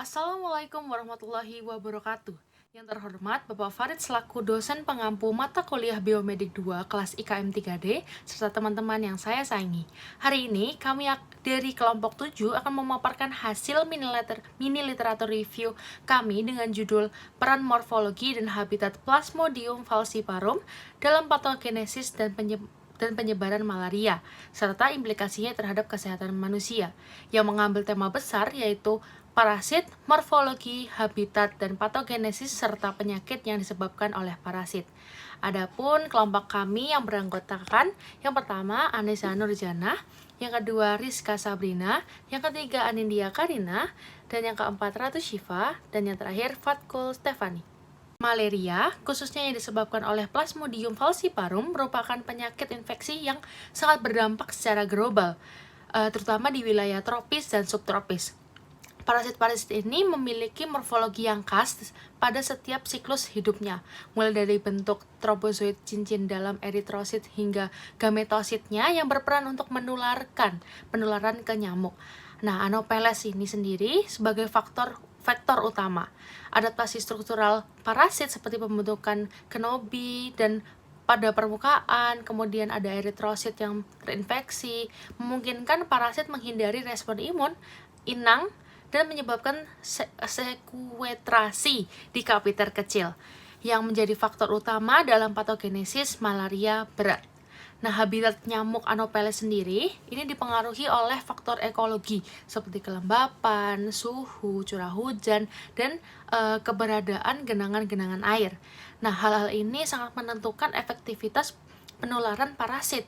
Assalamualaikum warahmatullahi wabarakatuh. Yang terhormat Bapak Farid selaku dosen pengampu mata kuliah Biomedik 2 kelas IKM 3D serta teman-teman yang saya sayangi. Hari ini kami dari kelompok 7 akan memaparkan hasil mini literatur review kami dengan judul Peran Morfologi dan Habitat Plasmodium falciparum dalam patogenesis dan penyebaran malaria, serta implikasinya terhadap kesehatan manusia, yang mengambil tema besar yaitu parasit, morfologi, habitat, dan patogenesis serta penyakit yang disebabkan oleh parasit. Adapun kelompok kami yang beranggotakan, yang pertama Anissa Nurjana, yang kedua Rizka Sabrina, yang ketiga Anindya Karina, dan yang keempat Ratu Syifa, dan yang terakhir Fatkul Stefani. Malaria, khususnya yang disebabkan oleh Plasmodium falciparum, merupakan penyakit infeksi yang sangat berdampak secara global, terutama di wilayah tropis dan subtropis. Parasit-parasit ini memiliki morfologi yang khas pada setiap siklus hidupnya, mulai dari bentuk trobozoid cincin dalam eritrosit hingga gametositnya yang berperan untuk penularan ke nyamuk. Nah, Anopheles ini sendiri sebagai vektor utama. Adaptasi struktural parasit seperti pembentukan kenobi dan pada permukaan, kemudian ada eritrosit yang terinfeksi, memungkinkan parasit menghindari respon imun, inang, dan menyebabkan sekuetrasi di kapiter kecil, yang menjadi faktor utama dalam patogenesis malaria berat. Nah, habitat nyamuk Anopheles sendiri ini dipengaruhi oleh faktor ekologi seperti kelembapan, suhu, curah hujan, dan keberadaan genangan-genangan air. Nah, hal-hal ini sangat menentukan efektivitas penularan parasit,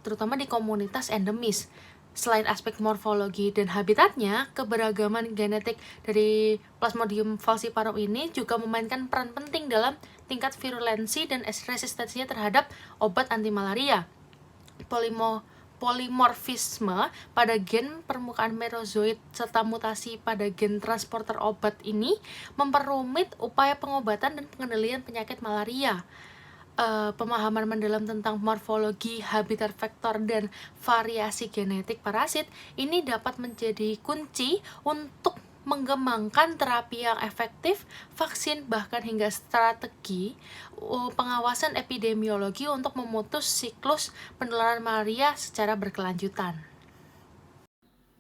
terutama di komunitas endemis. Selain aspek morfologi dan habitatnya, keberagaman genetik dari Plasmodium falciparum ini juga memainkan peran penting dalam tingkat virulensi dan resistensinya terhadap obat anti malaria. Polimorfisme pada gen permukaan merozoid serta mutasi pada gen transporter obat ini memperumit upaya pengobatan dan pengendalian penyakit malaria. Pemahaman mendalam tentang morfologi, habitat vektor, dan variasi genetik parasit ini dapat menjadi kunci untuk mengembangkan terapi yang efektif, vaksin, bahkan hingga strategi pengawasan epidemiologi untuk memutus siklus penularan malaria secara berkelanjutan.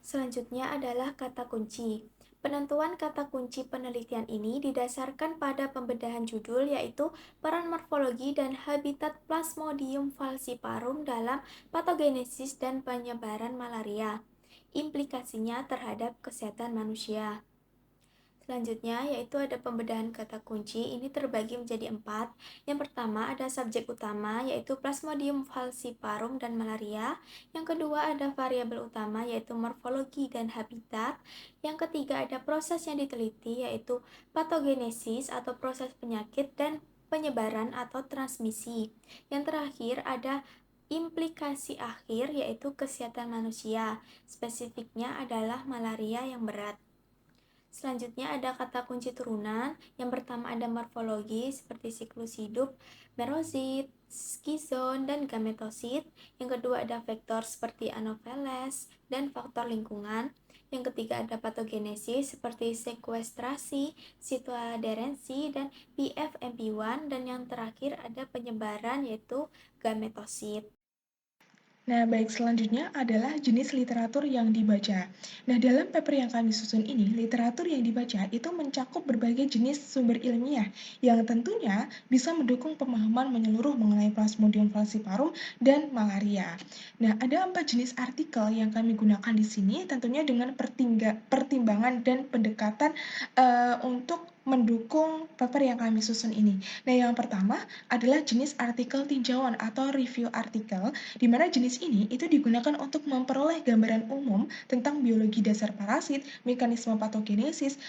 Selanjutnya adalah kata kunci. Penentuan kata kunci penelitian ini didasarkan pada pembedahan judul yaitu peran morfologi dan habitat Plasmodium falciparum dalam patogenesis dan penyebaran malaria. Implikasinya terhadap kesehatan manusia. Selanjutnya yaitu ada pembedahan kata kunci, ini terbagi menjadi 4. Yang pertama ada subjek utama yaitu Plasmodium falciparum dan malaria. Yang kedua ada variabel utama yaitu morfologi dan habitat. Yang ketiga ada proses yang diteliti yaitu patogenesis atau proses penyakit dan penyebaran atau transmisi. Yang terakhir ada implikasi akhir yaitu kesehatan manusia. Spesifiknya adalah malaria yang berat. Selanjutnya ada kata kunci turunan. Yang pertama ada morfologi seperti siklus hidup, merosit, skizon, dan gametosit. Yang kedua ada vektor seperti Anopheles dan faktor lingkungan. Yang ketiga ada patogenesis seperti sekuestrasi, sitoaderensi, dan PFMP1. Dan yang terakhir ada penyebaran yaitu gametosit. Nah, baik, selanjutnya adalah jenis literatur yang dibaca. Nah, dalam paper yang kami susun ini, literatur yang dibaca itu mencakup berbagai jenis sumber ilmiah yang tentunya bisa mendukung pemahaman menyeluruh mengenai Plasmodium falciparum dan malaria. Nah, ada 4 jenis artikel yang kami gunakan di sini, tentunya dengan pertimbangan dan pendekatan untuk mendukung paper yang kami susun ini. Nah, yang pertama adalah jenis artikel tinjauan atau review artikel, di mana jenis ini itu digunakan untuk memperoleh gambaran umum tentang biologi dasar parasit, mekanisme patogenesis,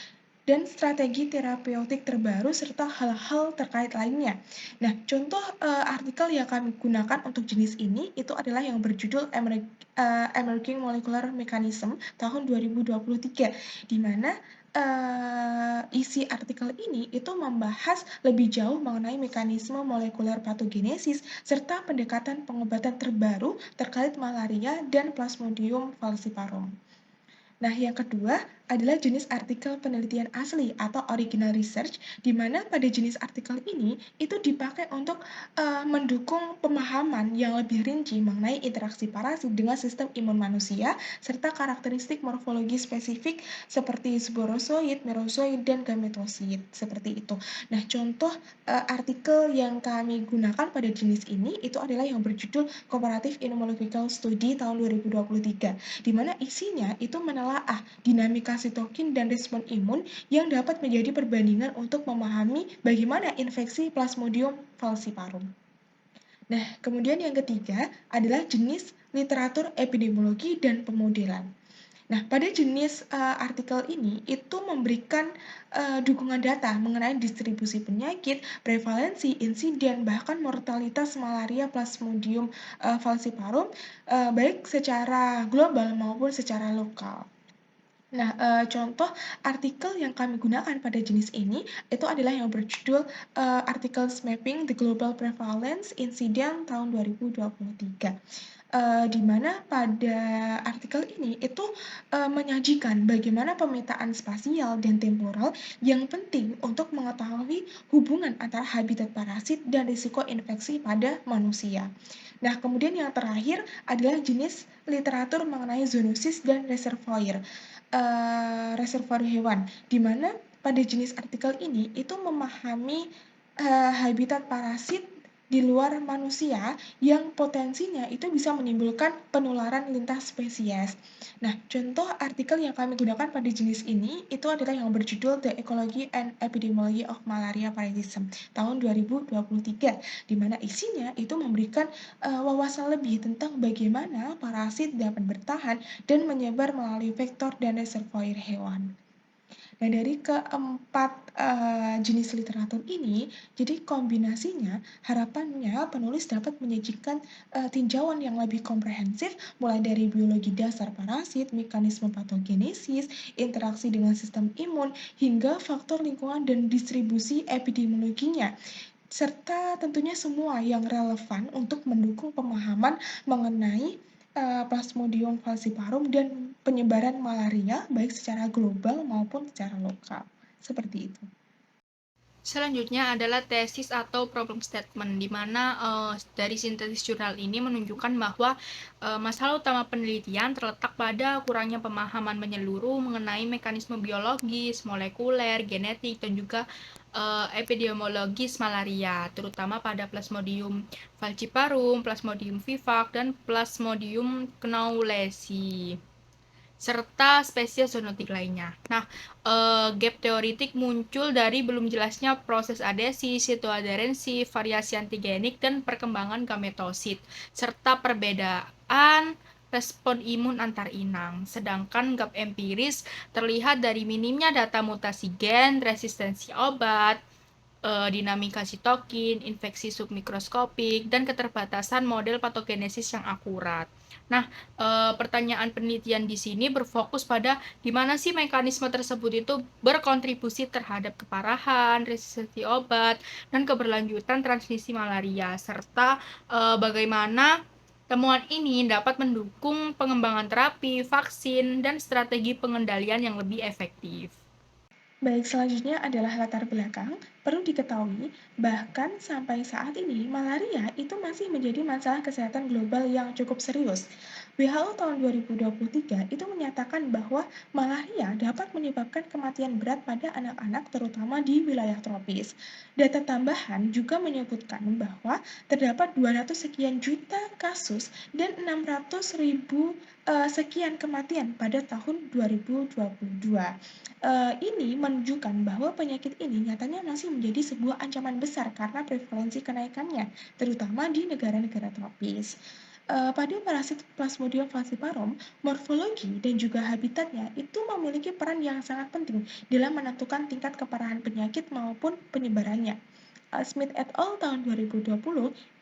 dan strategi terapeutik terbaru serta hal-hal terkait lainnya. Nah, contoh artikel yang kami gunakan untuk jenis ini itu adalah yang berjudul Emerging Molecular Mechanism tahun 2023, di mana isi artikel ini itu membahas lebih jauh mengenai mekanisme molekuler patogenesis serta pendekatan pengobatan terbaru terkait malaria dan Plasmodium falciparum. Nah, yang kedua adalah jenis artikel penelitian asli atau original research, di mana pada jenis artikel ini itu dipakai untuk mendukung pemahaman yang lebih rinci mengenai interaksi parasit dengan sistem imun manusia, serta karakteristik morfologi spesifik seperti sporozoid, merozoid, dan gametosid, seperti itu. Nah, contoh artikel yang kami gunakan pada jenis ini itu adalah yang berjudul Comparative Immunological Study tahun 2023, di mana isinya itu menelaah dinamika sitokin dan respon imun yang dapat menjadi perbandingan untuk memahami bagaimana infeksi Plasmodium falciparum. Nah, kemudian yang ketiga adalah jenis literatur epidemiologi dan pemodelan. Nah, pada jenis artikel ini itu memberikan dukungan data mengenai distribusi penyakit, prevalensi, insiden, bahkan mortalitas malaria Plasmodium falciparum baik secara global maupun secara lokal. Nah, contoh artikel yang kami gunakan pada jenis ini itu adalah yang berjudul Articles Mapping the Global Prevalence Incident tahun 2023. Di mana pada artikel ini itu menyajikan bagaimana pemetaan spasial dan temporal yang penting untuk mengetahui hubungan antara habitat parasit dan risiko infeksi pada manusia. Nah, kemudian yang terakhir adalah jenis literatur mengenai zoonosis dan reservoir hewan, di mana pada jenis artikel ini itu memahami habitat parasit di luar manusia yang potensinya itu bisa menimbulkan penularan lintas spesies. Nah, contoh artikel yang kami gunakan pada jenis ini itu adalah yang berjudul The Ecology and Epidemiology of Malaria Parasitism tahun 2023, di mana isinya itu memberikan wawasan lebih tentang bagaimana parasit dapat bertahan dan menyebar melalui vektor dan reservoir hewan. Nah, dari keempat jenis literatur ini, jadi kombinasinya harapannya penulis dapat menyajikan tinjauan yang lebih komprehensif mulai dari biologi dasar parasit, mekanisme patogenesis, interaksi dengan sistem imun, hingga faktor lingkungan dan distribusi epidemiologinya, serta tentunya semua yang relevan untuk mendukung pemahaman mengenai Plasmodium falciparum dan penyebaran malaria baik secara global maupun secara lokal. Seperti itu. Selanjutnya adalah tesis atau problem statement, di mana dari sintesis jurnal ini menunjukkan bahwa masalah utama penelitian terletak pada kurangnya pemahaman menyeluruh mengenai mekanisme biologis, molekuler, genetik, dan juga epidemiologis malaria, terutama pada Plasmodium falciparum, Plasmodium vivax, dan Plasmodium knowlesi, serta spesies zoonotik lainnya. Nah, gap teoritik muncul dari belum jelasnya proses adesi, sitoadherensi, variasi antigenik, dan perkembangan gametosit, serta perbedaan respon imun antar inang. Sedangkan gap empiris terlihat dari minimnya data mutasi gen, resistensi obat, dinamika sitokin, infeksi submikroskopik, dan keterbatasan model patogenesis yang akurat. Nah, pertanyaan penelitian di sini berfokus pada di mana sih mekanisme tersebut itu berkontribusi terhadap keparahan, resistensi obat, dan keberlanjutan transmisi malaria, serta bagaimana temuan ini dapat mendukung pengembangan terapi, vaksin, dan strategi pengendalian yang lebih efektif. Baik, selanjutnya adalah latar belakang. Perlu diketahui, bahkan sampai saat ini, malaria itu masih menjadi masalah kesehatan global yang cukup serius. WHO tahun 2023 itu menyatakan bahwa malaria dapat menyebabkan kematian berat pada anak-anak terutama di wilayah tropis. Data tambahan juga menyebutkan bahwa terdapat 200 sekian juta kasus dan 600 ribu sekian kematian pada tahun 2022. Ini menunjukkan bahwa penyakit ini nyatanya masih menjadi sebuah ancaman besar karena prevalensi kenaikannya, terutama di negara-negara tropis. Pada parasit Plasmodium falciparum, morfologi dan juga habitatnya itu memiliki peran yang sangat penting dalam menentukan tingkat keparahan penyakit maupun penyebarannya. Smith et al. Tahun 2020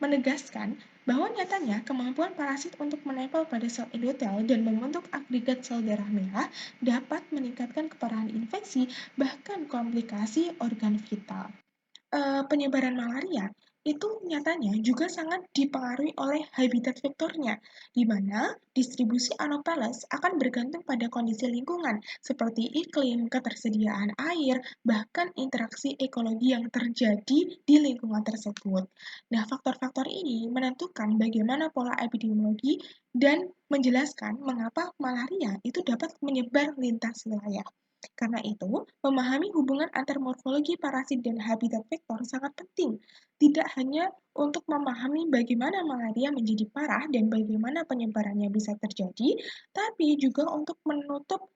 menegaskan bahwa nyatanya kemampuan parasit untuk menempel pada sel endotel dan membentuk agregat sel darah merah dapat meningkatkan keparahan infeksi bahkan komplikasi organ vital. Penyebaran malaria itu nyatanya juga sangat dipengaruhi oleh habitat faktornya, di mana distribusi Anopheles akan bergantung pada kondisi lingkungan, seperti iklim, ketersediaan air, bahkan interaksi ekologi yang terjadi di lingkungan tersebut. Nah, faktor-faktor ini menentukan bagaimana pola epidemiologi dan menjelaskan mengapa malaria itu dapat menyebar lintas wilayah. Karena itu, memahami hubungan antar morfologi parasit dan habitat vektor sangat penting, tidak hanya untuk memahami bagaimana malaria menjadi parah dan bagaimana penyebarannya bisa terjadi, tapi juga untuk menutup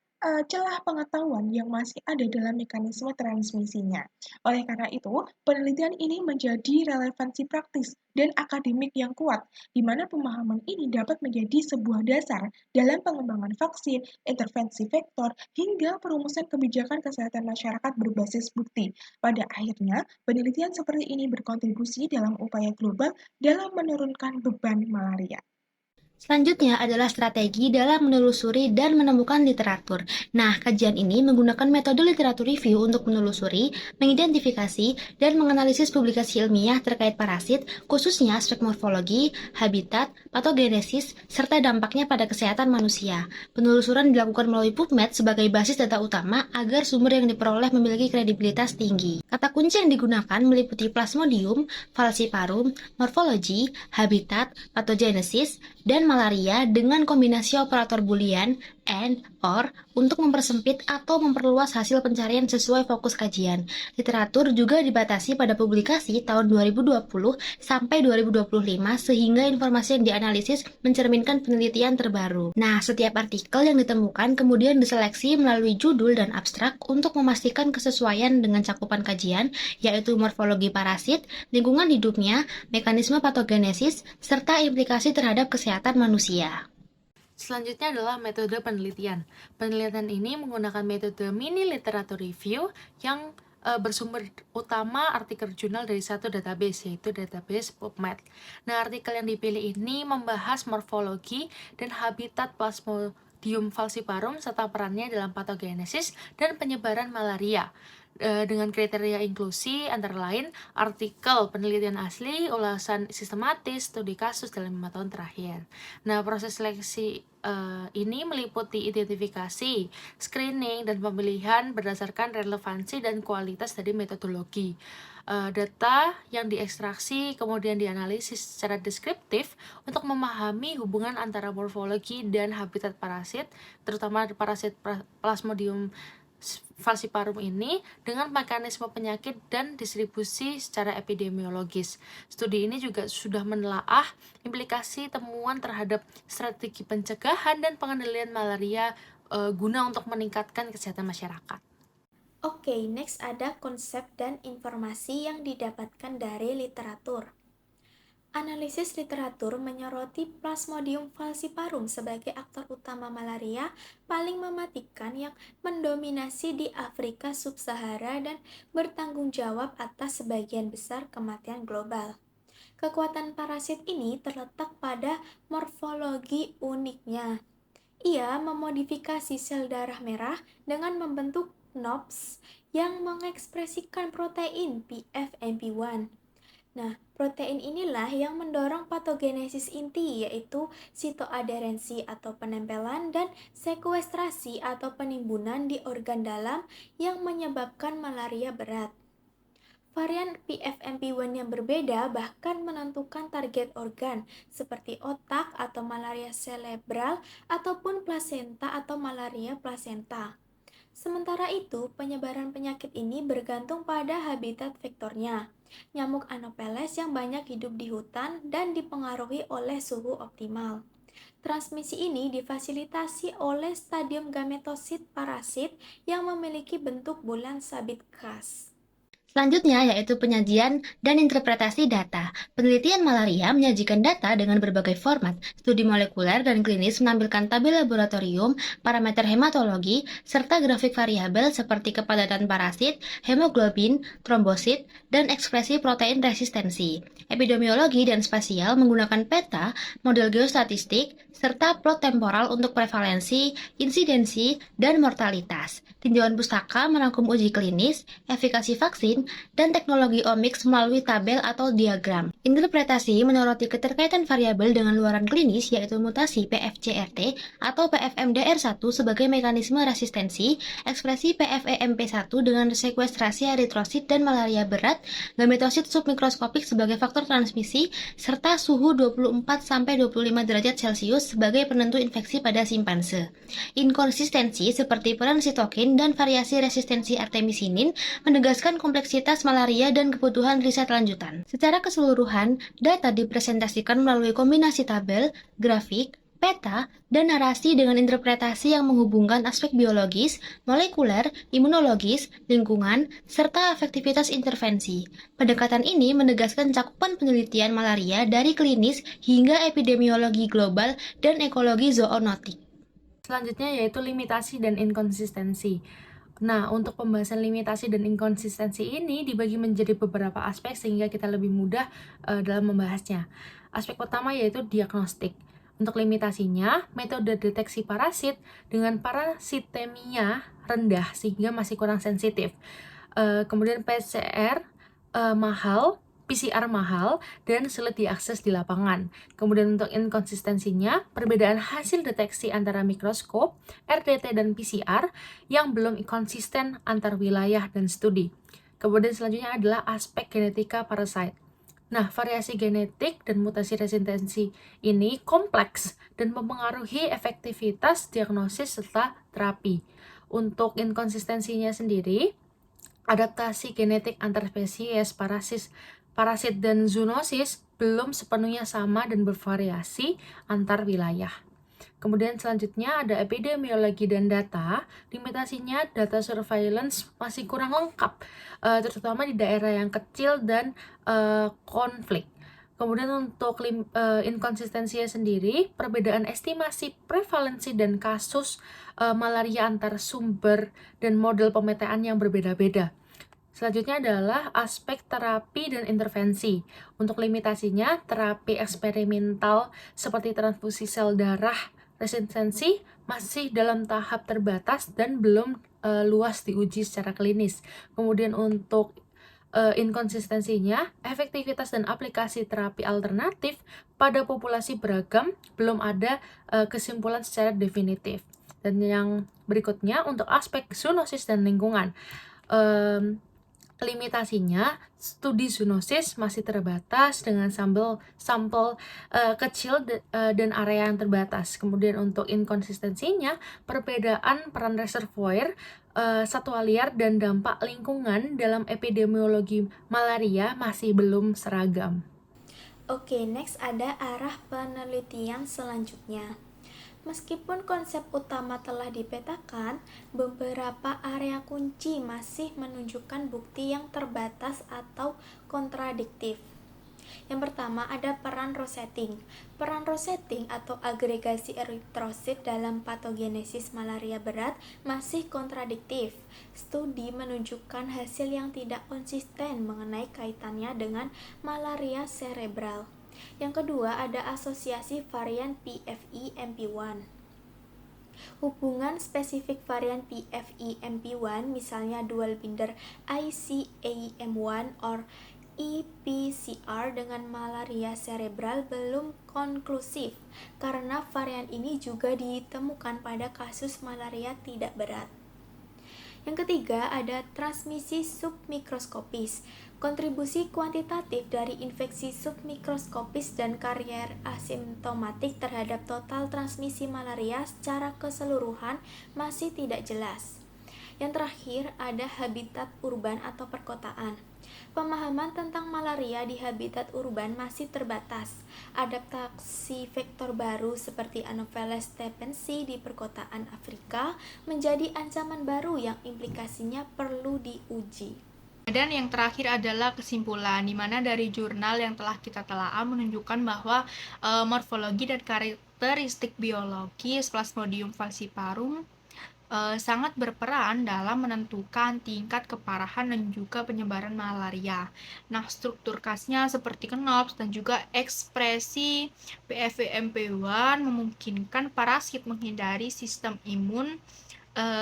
celah pengetahuan yang masih ada dalam mekanisme transmisinya. Oleh karena itu, penelitian ini menjadi relevansi praktis dan akademik yang kuat, di mana pemahaman ini dapat menjadi sebuah dasar dalam pengembangan vaksin, intervensi vektor, hingga perumusan kebijakan kesehatan masyarakat berbasis bukti. Pada akhirnya, penelitian seperti ini berkontribusi dalam upaya global dalam menurunkan beban malaria. Selanjutnya adalah strategi dalam menelusuri dan menemukan literatur. Nah, kajian ini menggunakan metode literatur review untuk menelusuri, mengidentifikasi, dan menganalisis publikasi ilmiah terkait parasit, khususnya aspek morfologi, habitat, patogenesis, serta dampaknya pada kesehatan manusia. Penelusuran dilakukan melalui PubMed sebagai basis data utama agar sumber yang diperoleh memiliki kredibilitas tinggi. Kata kunci yang digunakan meliputi Plasmodium, falciparum, morfologi, habitat, patogenesis, dan malaria dengan kombinasi operator boolean and, or untuk mempersempit atau memperluas hasil pencarian sesuai fokus kajian. Literatur juga dibatasi pada publikasi tahun 2020 sampai 2025 sehingga informasi yang dianalisis mencerminkan penelitian terbaru. Nah, setiap artikel yang ditemukan kemudian diseleksi melalui judul dan abstrak untuk memastikan kesesuaian dengan cakupan kajian, yaitu morfologi parasit, lingkungan hidupnya, mekanisme patogenesis, serta implikasi terhadap kesehatan manusia. Selanjutnya adalah metode penelitian. Penelitian ini menggunakan metode mini literatur review yang bersumber utama artikel jurnal dari satu database, yaitu database PubMed. Nah, artikel yang dipilih ini membahas morfologi dan habitat Plasmodium falciparum serta perannya dalam patogenesis dan penyebaran malaria. Dengan kriteria inklusi antara lain artikel penelitian asli, ulasan sistematis, studi kasus dalam 5 tahun terakhir. Nah, proses seleksi ini meliputi identifikasi, screening, dan pemilihan berdasarkan relevansi dan kualitas dari metodologi. Data yang diekstraksi kemudian dianalisis secara deskriptif untuk memahami hubungan antara morfologi dan habitat parasit, terutama parasit Plasmodium falciparum ini dengan mekanisme penyakit dan distribusi secara epidemiologis. Studi ini juga sudah menelaah implikasi temuan terhadap strategi pencegahan dan pengendalian malaria guna untuk meningkatkan kesehatan masyarakat. Oke, next ada konsep dan informasi yang didapatkan dari literatur. Analisis literatur menyoroti Plasmodium falciparum sebagai aktor utama malaria paling mematikan yang mendominasi di Afrika Sub-Sahara dan bertanggung jawab atas sebagian besar kematian global. Kekuatan parasit ini terletak pada morfologi uniknya. Ia memodifikasi sel darah merah dengan membentuk knobs yang mengekspresikan protein PFMP1. Nah, protein inilah yang mendorong patogenesis inti, yaitu sitoadherensi atau penempelan dan sekuestrasi atau penimbunan di organ dalam yang menyebabkan malaria berat. Varian PFMP1 yang berbeda bahkan menentukan target organ seperti otak atau malaria cerebral ataupun plasenta atau malaria plasenta. Sementara itu, penyebaran penyakit ini bergantung pada habitat vektornya. Nyamuk Anopheles yang banyak hidup di hutan dan dipengaruhi oleh suhu optimal. Transmisi ini difasilitasi oleh stadium gametosit parasit yang memiliki bentuk bulan sabit khas. Selanjutnya yaitu penyajian dan interpretasi data. Penelitian malaria menyajikan data dengan berbagai format. Studi molekuler dan klinis menampilkan tabel laboratorium, parameter hematologi, serta grafik variabel seperti kepadatan parasit, hemoglobin, trombosit, dan ekspresi protein resistensi. Epidemiologi dan spasial menggunakan peta, model geostatistik, serta plot temporal untuk prevalensi, insidensi, dan mortalitas. Tinjauan pustaka merangkum uji klinis, efikasi vaksin, dan teknologi omics melalui tabel atau diagram. Interpretasi menyoroti keterkaitan variabel dengan luaran klinis yaitu mutasi PFCRT atau PFMDR1 sebagai mekanisme resistensi, ekspresi PFEMP1 dengan sekuestrasi eritrosit dan malaria berat, gametosit submikroskopik sebagai faktor transmisi, serta suhu 24-25 derajat Celcius sebagai penentu infeksi pada simpanse. Inkonsistensi seperti peran sitokin dan variasi resistensi artemisinin menegaskan kompleksitas malaria dan kebutuhan riset lanjutan. Secara keseluruhan, data dipresentasikan melalui kombinasi tabel, grafik, peta, dan narasi dengan interpretasi yang menghubungkan aspek biologis, molekuler, imunologis, lingkungan, serta efektivitas intervensi. Pendekatan ini menegaskan cakupan penelitian malaria dari klinis hingga epidemiologi global dan ekologi zoonotik. Selanjutnya yaitu limitasi dan inkonsistensi. Nah, untuk pembahasan limitasi dan inkonsistensi ini dibagi menjadi beberapa aspek sehingga kita lebih mudah dalam membahasnya. Aspek pertama yaitu diagnostik. Untuk limitasinya, metode deteksi parasit dengan parasitemia rendah sehingga masih kurang sensitif. Kemudian PCR mahal, dan sulit diakses di lapangan. Kemudian untuk inkonsistensinya, perbedaan hasil deteksi antara mikroskop, RDT, dan PCR yang belum konsisten antar wilayah dan studi. Kemudian selanjutnya adalah aspek genetika parasit. Nah, variasi genetik dan mutasi resistensi ini kompleks dan mempengaruhi efektivitas diagnosis serta terapi. Untuk inkonsistensinya sendiri, adaptasi genetik antar spesies parasit dan zoonosis belum sepenuhnya sama dan bervariasi antar wilayah. Kemudian selanjutnya ada epidemiologi dan data. Limitasinya data surveillance masih kurang lengkap, terutama di daerah yang kecil dan konflik. Kemudian untuk inkonsistensinya sendiri, perbedaan estimasi prevalensi dan kasus malaria antar sumber dan model pemetaan yang berbeda-beda. Selanjutnya adalah aspek terapi dan intervensi. Untuk limitasinya, terapi eksperimental seperti transfusi sel darah resistensi masih dalam tahap terbatas dan belum luas diuji secara klinis. Kemudian untuk inkonsistensinya, efektivitas dan aplikasi terapi alternatif pada populasi beragam belum ada kesimpulan secara definitif. Dan yang berikutnya untuk aspek zoonosis dan lingkungan. Limitasinya, studi zoonosis masih terbatas dengan sampel kecil dan area yang terbatas. Kemudian untuk inkonsistensinya, perbedaan peran reservoir, satwa liar, dan dampak lingkungan dalam epidemiologi malaria masih belum seragam. Oke, next ada arah penelitian selanjutnya. Meskipun konsep utama telah dipetakan, beberapa area kunci masih menunjukkan bukti yang terbatas atau kontradiktif. Yang pertama ada peran rosetting. Peran rosetting atau agregasi eritrosit dalam patogenesis malaria berat masih kontradiktif. Studi menunjukkan hasil yang tidak konsisten mengenai kaitannya dengan malaria cerebral. Yang kedua ada asosiasi varian PFE-MP1. Hubungan spesifik varian PFE-MP1 misalnya dual binder ICAM1 or EPCR dengan malaria cerebral belum konklusif karena varian ini juga ditemukan pada kasus malaria tidak berat. Yang ketiga ada transmisi submikroskopis. Kontribusi kuantitatif dari infeksi submikroskopis dan karier asimptomatik terhadap total transmisi malaria secara keseluruhan masih tidak jelas. Yang terakhir ada habitat urban atau perkotaan. Pemahaman tentang malaria di habitat urban masih terbatas. Adaptasi vektor baru seperti Anopheles stephensi di perkotaan Afrika menjadi ancaman baru yang implikasinya perlu diuji. Dan yang terakhir adalah kesimpulan, di mana dari jurnal yang telah kita telaah menunjukkan bahwa morfologi dan karakteristik biologis Plasmodium falciparum sangat berperan dalam menentukan tingkat keparahan dan juga penyebaran malaria. Nah, struktur khasnya seperti knops dan juga ekspresi PFEMP1 memungkinkan parasit menghindari sistem imun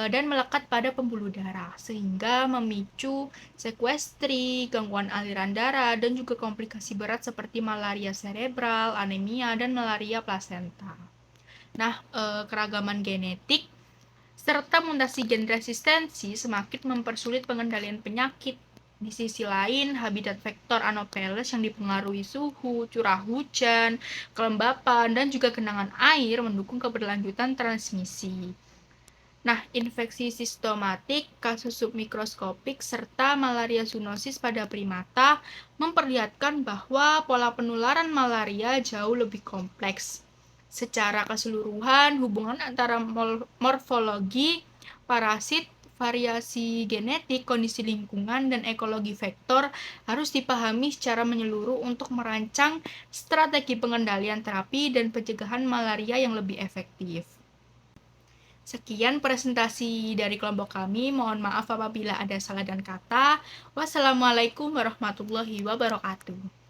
dan melekat pada pembuluh darah sehingga memicu sekuestri, gangguan aliran darah, dan juga komplikasi berat seperti malaria serebral, anemia, dan malaria plasenta. Nah, keragaman genetik serta mutasi gen resistensi semakin mempersulit pengendalian penyakit. Di sisi lain, habitat vektor Anopheles yang dipengaruhi suhu, curah hujan, kelembapan, dan juga genangan air mendukung keberlanjutan transmisi. Nah, infeksi sistomatik, kasus submikroskopik, serta malaria zoonosis pada primata memperlihatkan bahwa pola penularan malaria jauh lebih kompleks. Secara keseluruhan, hubungan antara morfologi, parasit, variasi genetik, kondisi lingkungan, dan ekologi vektor harus dipahami secara menyeluruh untuk merancang strategi pengendalian terapi dan pencegahan malaria yang lebih efektif. Sekian presentasi dari kelompok kami. Mohon maaf apabila ada salah dan kata. Wassalamualaikum warahmatullahi wabarakatuh.